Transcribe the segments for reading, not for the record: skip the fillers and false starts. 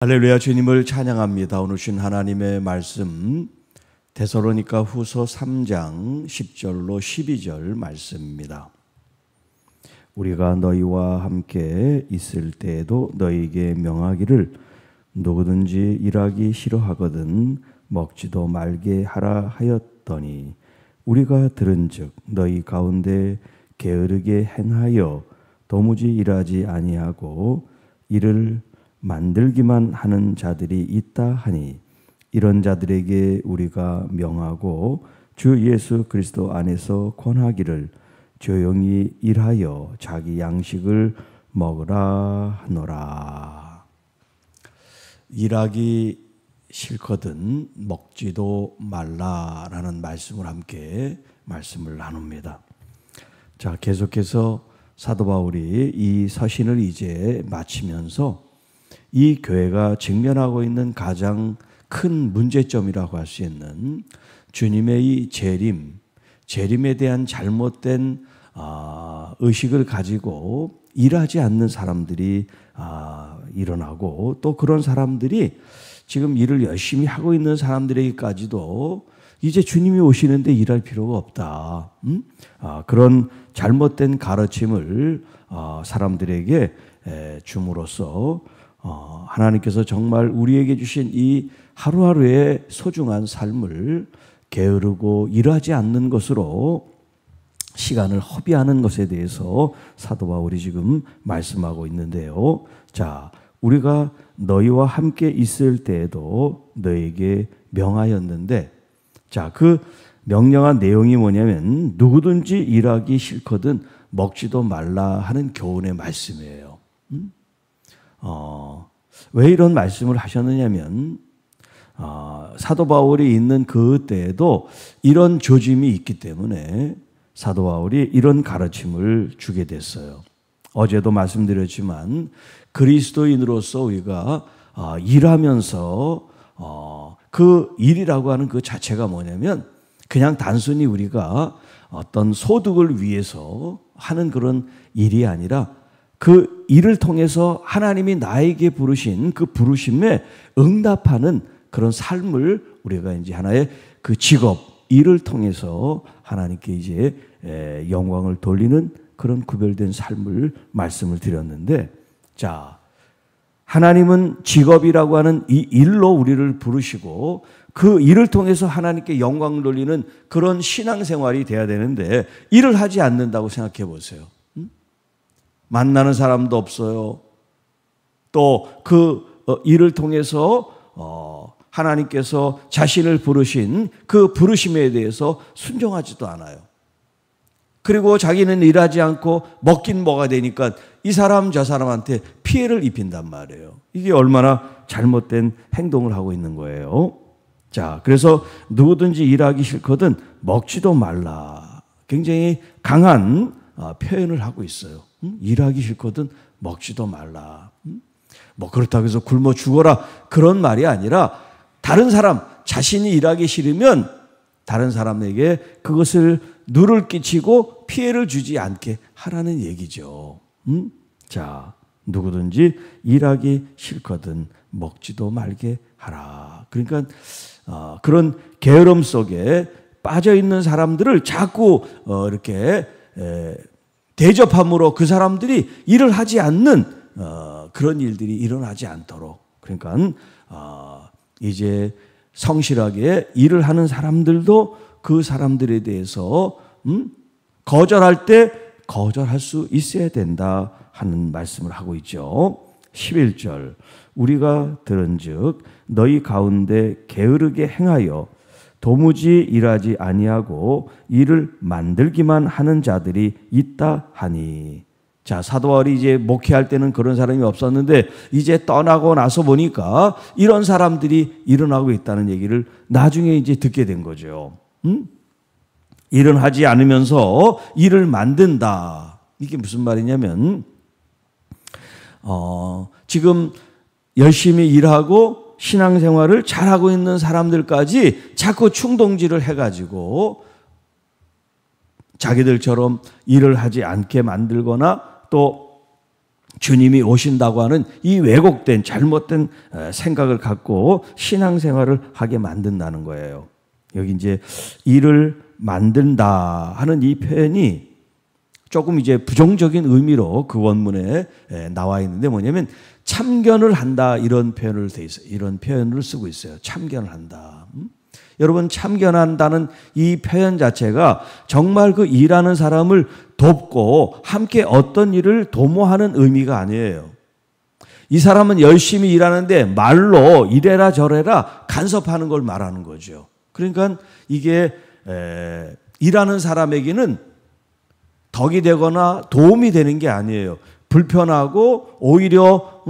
할렐루야. 주님을 찬양합니다. 오늘 주신 하나님의 말씀 데살로니가 후서 3장 10절로 12절 말씀입니다. 우리가 너희와 함께 있을 때에도 너희에게 명하기를 누구든지 일하기 싫어하거든 먹지도 말게 하라 하였더니 우리가 들은즉 너희 가운데 게으르게 행하여 도무지 일하지 아니하고 이를 만들기만 하는 자들이 있다 하니 이런 자들에게 우리가 명하고 주 예수 그리스도 안에서 권하기를 조용히 일하여 자기 양식을 먹으라 하노라. 일하기 싫거든 먹지도 말라라는 말씀을 함께 말씀을 나눕니다. 자, 계속해서 사도 바울이 이 서신을 이제 마치면서 이 교회가 직면하고 있는 가장 큰 문제점이라고 할 수 있는 주님의 이 재림에 대한 잘못된 의식을 가지고 일하지 않는 사람들이 일어나고 또 그런 사람들이 지금 일을 열심히 하고 있는 사람들에게까지도 이제 주님이 오시는데 일할 필요가 없다. 그런 잘못된 가르침을 사람들에게 줌으로써 하나님께서 정말 우리에게 주신 이 하루하루의 소중한 삶을 게으르고 일하지 않는 것으로 시간을 허비하는 것에 대해서 사도 바울이 지금 말씀하고 있는데요. 자, 우리가 너희와 함께 있을 때에도 너에게 명하였는데, 자, 그 명령한 내용이 뭐냐면 누구든지 일하기 싫거든 먹지도 말라 하는 교훈의 말씀이에요. 왜 이런 말씀을 하셨느냐면 사도 바울이 있는 그 때에도 이런 조짐이 있기 때문에 사도 바울이 이런 가르침을 주게 됐어요. 어제도 말씀드렸지만 그리스도인으로서 우리가 일하면서 그 일이라고 하는 그 자체가 뭐냐면 그냥 단순히 우리가 어떤 소득을 위해서 하는 그런 일이 아니라 그 일을 통해서 하나님이 나에게 부르신 그 부르심에 응답하는 그런 삶을 우리가 이제 하나의 그 직업, 일을 통해서 하나님께 이제 영광을 돌리는 그런 구별된 삶을 말씀을 드렸는데, 자, 하나님은 직업이라고 하는 이 일로 우리를 부르시고 그 일을 통해서 하나님께 영광을 돌리는 그런 신앙생활이 돼야 되는데 일을 하지 않는다고 생각해 보세요. 만나는 사람도 없어요. 또 그 일을 통해서 하나님께서 자신을 부르신 그 부르심에 대해서 순종하지도 않아요. 그리고 자기는 일하지 않고 먹긴 뭐가 되니까 이 사람 저 사람한테 피해를 입힌단 말이에요. 이게 얼마나 잘못된 행동을 하고 있는 거예요. 자, 그래서 누구든지 일하기 싫거든 먹지도 말라. 굉장히 강한 표현을 하고 있어요. 일하기 싫거든 먹지도 말라. 뭐 그렇다고 해서 굶어 죽어라 그런 말이 아니라 다른 사람 자신이 일하기 싫으면 다른 사람에게 그것을 누를 끼치고 피해를 주지 않게 하라는 얘기죠. 자, 누구든지 일하기 싫거든 먹지도 말게 하라. 그러니까 그런 게으름 속에 빠져 있는 사람들을 자꾸 이렇게 대접함으로 그 사람들이 일을 하지 않는 그런 일들이 일어나지 않도록, 그러니까 이제 성실하게 일을 하는 사람들도 그 사람들에 대해서 거절할 때 거절할 수 있어야 된다 하는 말씀을 하고 있죠. 11절 우리가 들은즉 너희 가운데 게으르게 행하여 도무지 일하지 아니하고 일을 만들기만 하는 자들이 있다 하니. 자, 사도 바울이 이제 목회할 때는 그런 사람이 없었는데 이제 떠나고 나서 보니까 이런 사람들이 일어나고 있다는 얘기를 나중에 이제 듣게 된 거죠. 일은 하지 않으면서 일을 만든다. 이게 무슨 말이냐면 지금 열심히 일하고 신앙생활을 잘하고 있는 사람들까지 자꾸 충동질을 해가지고 자기들처럼 일을 하지 않게 만들거나 또 주님이 오신다고 하는 이 왜곡된 잘못된 생각을 갖고 신앙생활을 하게 만든다는 거예요. 여기 이제 일을 만든다 하는 이 표현이 조금 이제 부정적인 의미로 그 원문에 나와 있는데 뭐냐면 참견을 한다 이런 표현을 돼 있어요. 이런 표현을 쓰고 있어요. 참견을 한다. 여러분 참견한다는 이 표현 자체가 정말 그 일하는 사람을 돕고 함께 어떤 일을 도모하는 의미가 아니에요. 이 사람은 열심히 일하는데 말로 이래라 저래라 간섭하는 걸 말하는 거죠. 그러니까 이게 일하는 사람에게는 덕이 되거나 도움이 되는 게 아니에요. 불편하고 오히려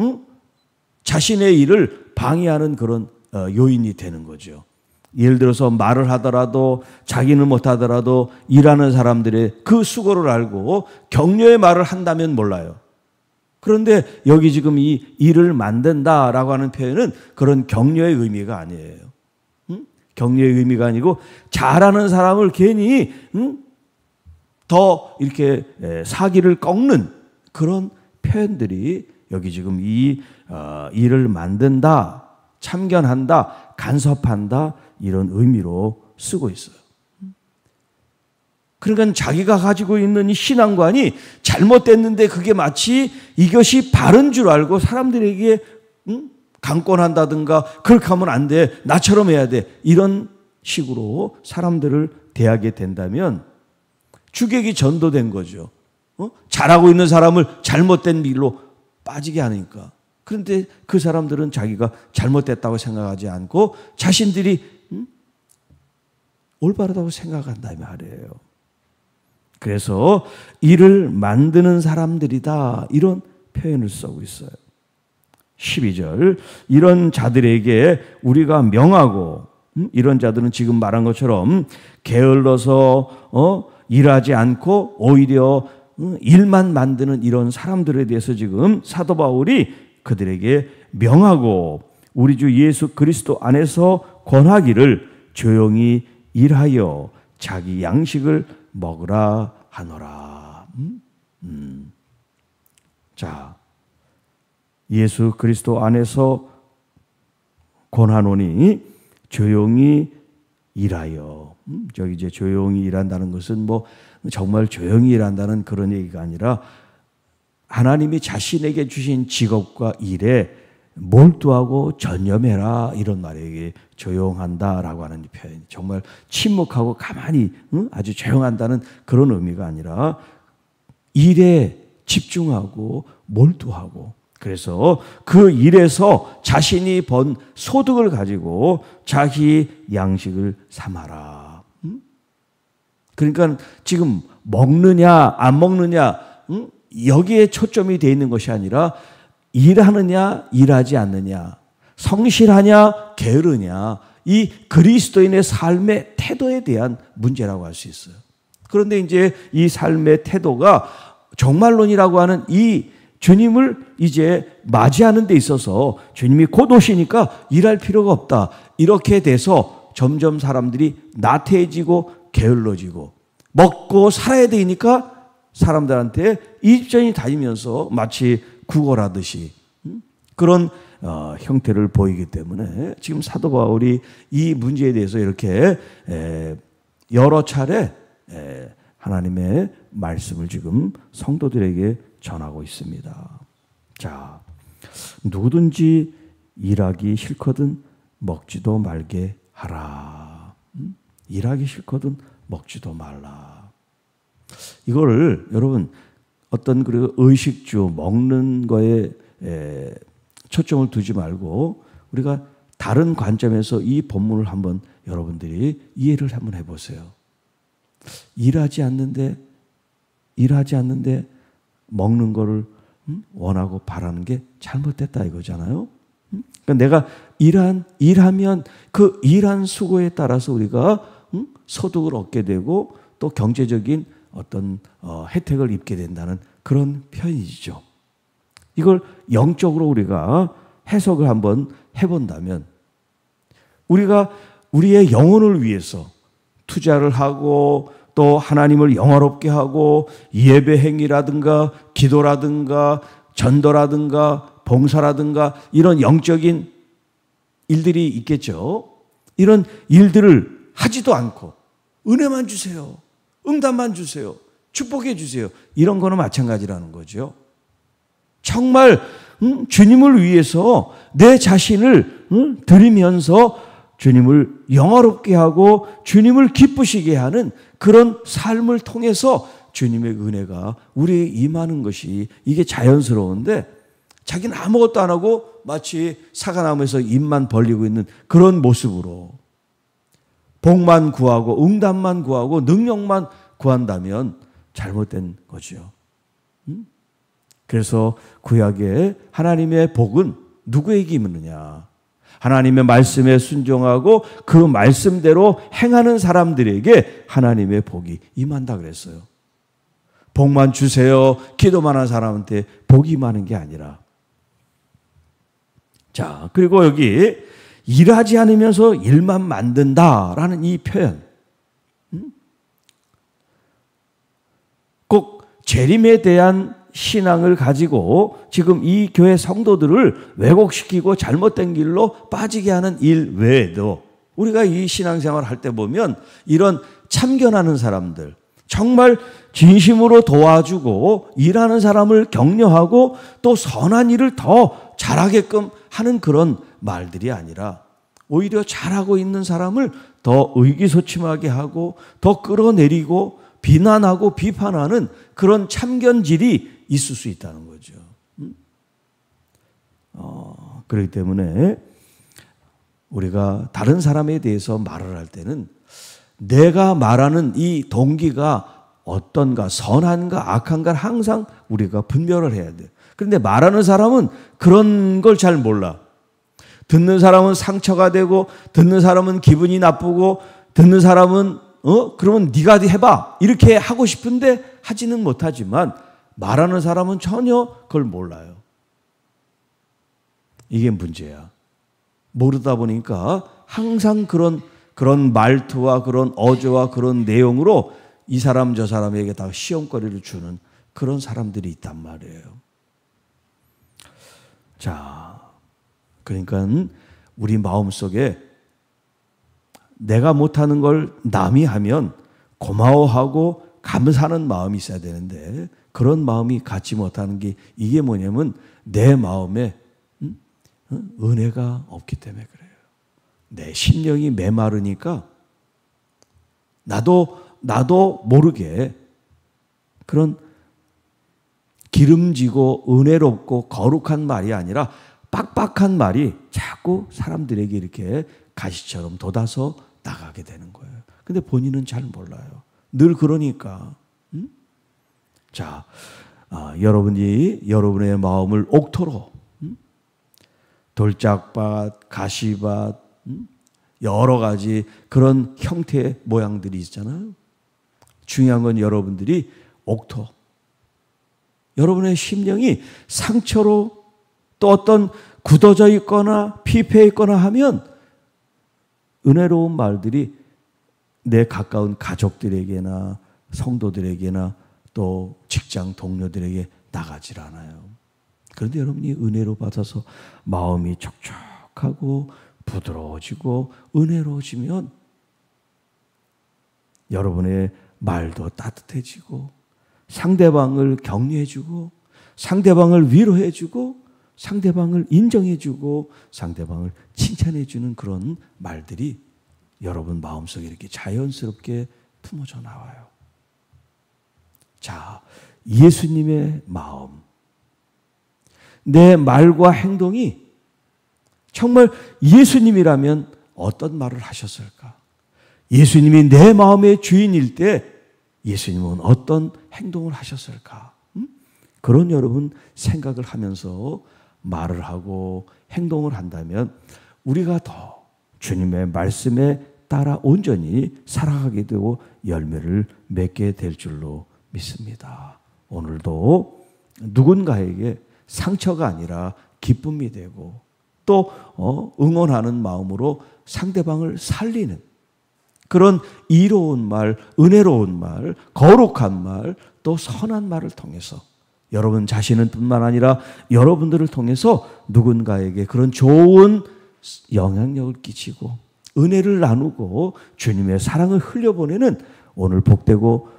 자신의 일을 방해하는 그런 요인이 되는 거죠. 예를 들어서 말을 하더라도 자기는 못하더라도 일하는 사람들의 그 수고를 알고 격려의 말을 한다면 몰라요. 그런데 여기 지금 이 일을 만든다라고 하는 표현은 그런 격려의 의미가 아니에요. 격려의 의미가 아니고 잘하는 사람을 괜히 더 이렇게 사기를 꺾는 그런 표현들이 여기 지금 이 일을 만든다, 참견한다, 간섭한다 이런 의미로 쓰고 있어요. 그러니까 자기가 가지고 있는 이 신앙관이 잘못됐는데 그게 마치 이것이 바른 줄 알고 사람들에게 강권한다든가 그렇게 하면 안 돼, 나처럼 해야 돼 이런 식으로 사람들을 대하게 된다면 주객이 전도된 거죠. 잘하고 있는 사람을 잘못된 길로 빠지게 하니까. 그런데 그 사람들은 자기가 잘못됐다고 생각하지 않고 자신들이 올바르다고 생각한다 이 말이에요. 그래서 일을 만드는 사람들이다 이런 표현을 쓰고 있어요. 12절 이런 자들에게 우리가 명하고 이런 자들은 지금 말한 것처럼 게을러서 일하지 않고 오히려 일만 만드는 이런 사람들에 대해서 지금 사도 바울이 그들에게 명하고 우리 주 예수 그리스도 안에서 권하기를 조용히 일하여 자기 양식을 먹으라 하노라. 자, 예수 그리스도 안에서 권하노니 조용히 일하여. 저기 이제 조용히 일한다는 것은 뭐 정말 조용히 일한다는 그런 얘기가 아니라 하나님이 자신에게 주신 직업과 일에 몰두하고 전념해라 이런 말이에요. 조용한다라고 하는 표현. 정말 침묵하고 가만히 아주 조용한다는 그런 의미가 아니라 일에 집중하고 몰두하고 그래서 그 일에서 자신이 번 소득을 가지고 자기 양식을 삼아라. 그러니까 지금 먹느냐 안 먹느냐 여기에 초점이 되어 있는 것이 아니라 일하느냐 일하지 않느냐 성실하냐 게으르냐 이 그리스도인의 삶의 태도에 대한 문제라고 할 수 있어요. 그런데 이제 이 삶의 태도가 종말론이라고 하는 이 주님을 이제 맞이하는 데 있어서 주님이 곧 오시니까 일할 필요가 없다 이렇게 돼서 점점 사람들이 나태해지고 게을러지고 먹고 살아야 되니까 사람들한테 이집전이 다니면서 마치 구걸하듯이 그런 형태를 보이기 때문에 지금 사도 바울이 이 문제에 대해서 이렇게 여러 차례 하나님의 말씀을 지금 성도들에게 전하고 있습니다. 자, 누구든지 일하기 싫거든 먹지도 말게 하라. 일하기 싫거든 먹지도 말라. 이거를 여러분 어떤 그 의식주 먹는 거에 초점을 두지 말고 우리가 다른 관점에서 이 본문을 한번 여러분들이 이해를 한번 해보세요. 일하지 않는데 먹는 거를 원하고 바라는 게 잘못됐다 이거잖아요. 그러니까 내가 일하면 그 일한 수고에 따라서 우리가 소득을 얻게 되고 또 경제적인 어떤 혜택을 입게 된다는 그런 표현이죠. 이걸 영적으로 우리가 해석을 한번 해본다면 우리가 우리의 영혼을 위해서 투자를 하고 또 하나님을 영화롭게 하고 예배 행위라든가 기도라든가 전도라든가 봉사라든가 이런 영적인 일들이 있겠죠. 이런 일들을 하지도 않고 은혜만 주세요. 응답만 주세요. 축복해 주세요. 이런 거는 마찬가지라는 거죠. 정말 주님을 위해서 내 자신을 드리면서 주님을 영화롭게 하고 주님을 기쁘시게 하는 그런 삶을 통해서 주님의 은혜가 우리에 임하는 것이 이게 자연스러운데 자기는 아무것도 안 하고 마치 사과나무에서 입만 벌리고 있는 그런 모습으로 복만 구하고 응답만 구하고 능력만 구한다면 잘못된 거죠. 그래서 구약의 하나님의 복은 누구에게 임느냐? 하나님의 말씀에 순종하고 그 말씀대로 행하는 사람들에게 하나님의 복이 임한다 그랬어요. 복만 주세요. 기도만 한 사람한테 복이 임하는 게 아니라. 자, 그리고 여기 일하지 않으면서 일만 만든다라는 이 표현. 꼭 재림에 대한 신앙을 가지고 지금 이 교회 성도들을 왜곡시키고 잘못된 길로 빠지게 하는 일 외에도 우리가 이 신앙생활을 할 때 보면 이런 참견하는 사람들, 정말 진심으로 도와주고 일하는 사람을 격려하고 또 선한 일을 더 잘하게끔 하는 그런 말들이 아니라 오히려 잘하고 있는 사람을 더 의기소침하게 하고 더 끌어내리고 비난하고 비판하는 그런 참견질이 있을 수 있다는 거죠. 그렇기 때문에 우리가 다른 사람에 대해서 말을 할 때는 내가 말하는 이 동기가 어떤가, 선한가, 악한가 항상 우리가 분별을 해야 돼요. 그런데 말하는 사람은 그런 걸 잘 몰라. 듣는 사람은 상처가 되고, 듣는 사람은 기분이 나쁘고, 듣는 사람은 그러면 네가 해봐 이렇게 하고 싶은데 하지는 못하지만 말하는 사람은 전혀 그걸 몰라요. 이게 문제야. 모르다 보니까 항상 그런 말투와 그런 어조와 그런 내용으로 이 사람 저 사람에게 다 시험거리를 주는 그런 사람들이 있단 말이에요. 자, 그러니까 우리 마음속에 내가 못하는 걸 남이 하면 고마워하고 감사하는 마음이 있어야 되는데 그런 마음이 갖지 못하는 게 이게 뭐냐면 내 마음에 은혜가 없기 때문에 그래요. 내 심령이 메마르니까 나도 모르게 그런 기름지고 은혜롭고 거룩한 말이 아니라 빡빡한 말이 자꾸 사람들에게 이렇게 가시처럼 돋아서 나가게 되는 거예요. 근데 본인은 잘 몰라요. 늘 그러니까. 자, 여러분이 여러분의 마음을 옥토로 돌짝밭, 가시밭, 여러 가지 그런 형태의 모양들이 있잖아요. 중요한 건 여러분들이 옥토. 여러분의 심령이 상처로 또 어떤 굳어져 있거나 피폐해 있거나 하면 은혜로운 말들이 내 가까운 가족들에게나 성도들에게나 또 직장 동료들에게 나가질 않아요. 그런데 여러분이 은혜로 받아서 마음이 촉촉하고 부드러워지고 은혜로워지면 여러분의 말도 따뜻해지고 상대방을 격려해주고 상대방을 위로해주고 상대방을 인정해주고 상대방을 칭찬해주는 그런 말들이 여러분 마음속에 이렇게 자연스럽게 품어져 나와요. 자, 예수님의 마음. 내 말과 행동이 정말 예수님이라면 어떤 말을 하셨을까? 예수님이 내 마음의 주인일 때 예수님은 어떤 행동을 하셨을까? 그런 여러분 생각을 하면서 말을 하고 행동을 한다면 우리가 더 주님의 말씀에 따라 온전히 살아가게 되고 열매를 맺게 될 줄로 믿습니다. 오늘도 누군가에게 상처가 아니라 기쁨이 되고 또 응원하는 마음으로 상대방을 살리는 그런 이로운 말, 은혜로운 말, 거룩한 말, 또 선한 말을 통해서 여러분 자신은 뿐만 아니라 여러분들을 통해서 누군가에게 그런 좋은 영향력을 끼치고 은혜를 나누고 주님의 사랑을 흘려보내는 오늘 복되고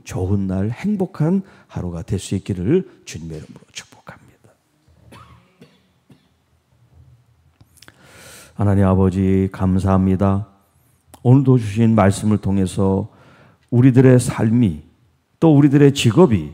좋은 날 행복한 하루가 될 수 있기를 주님의 이름으로 축복합니다. 하나님 아버지 감사합니다. 오늘도 주신 말씀을 통해서 우리들의 삶이 또 우리들의 직업이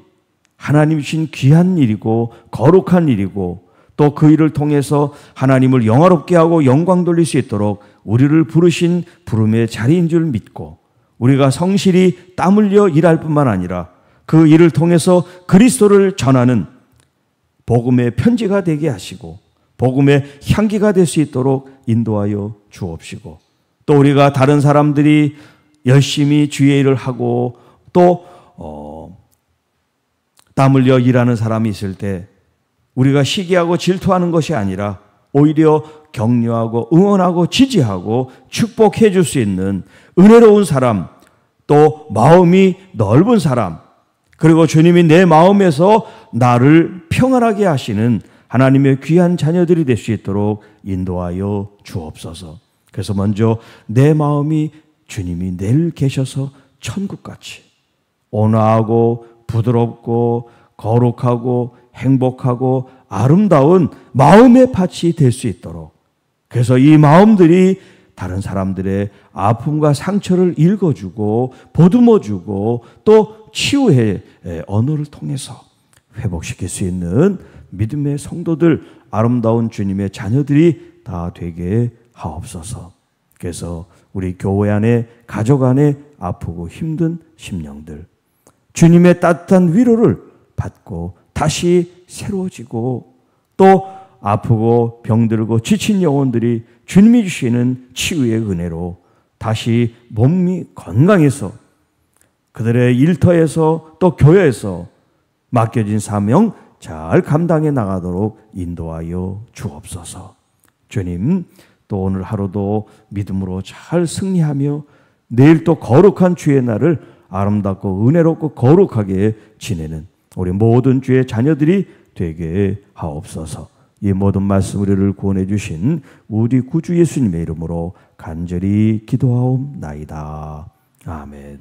하나님 주신 귀한 일이고 거룩한 일이고 또 그 일을 통해서 하나님을 영화롭게 하고 영광 돌릴 수 있도록 우리를 부르신 부름의 자리인 줄 믿고 우리가 성실히 땀 흘려 일할 뿐만 아니라 그 일을 통해서 그리스도를 전하는 복음의 편지가 되게 하시고 복음의 향기가 될 수 있도록 인도하여 주옵시고 또 우리가 다른 사람들이 열심히 주의 일을 하고 또 땀 흘려 일하는 사람이 있을 때 우리가 시기하고 질투하는 것이 아니라 오히려 격려하고 응원하고 지지하고 축복해 줄 수 있는 은혜로운 사람, 또 마음이 넓은 사람, 그리고 주님이 내 마음에서 나를 평안하게 하시는 하나님의 귀한 자녀들이 될 수 있도록 인도하여 주옵소서. 그래서 먼저 내 마음이 주님이 늘 계셔서 천국같이 온화하고 부드럽고 거룩하고 행복하고 아름다운 마음의 밭이 될 수 있도록, 그래서 이 마음들이 다른 사람들의 아픔과 상처를 읽어주고 보듬어주고 또 치유의 언어를 통해서 회복시킬 수 있는 믿음의 성도들, 아름다운 주님의 자녀들이 다 되게 하옵소서. 그래서 우리 교회 안에, 가족 안에 아프고 힘든 심령들, 주님의 따뜻한 위로를 받고 다시 새로워지고 또 아프고 병들고 지친 영혼들이 주님이 주시는 치유의 은혜로 다시 몸이 건강해서 그들의 일터에서 또 교회에서 맡겨진 사명 잘 감당해 나가도록 인도하여 주옵소서. 주님, 또 오늘 하루도 믿음으로 잘 승리하며 내일 또 거룩한 주의 날을 아름답고 은혜롭고 거룩하게 지내는 우리 모든 주의 자녀들이 되게 하옵소서. 이 모든 말씀 우리를 구원해 주신 우리 구주 예수님의 이름으로 간절히 기도하옵나이다. 아멘.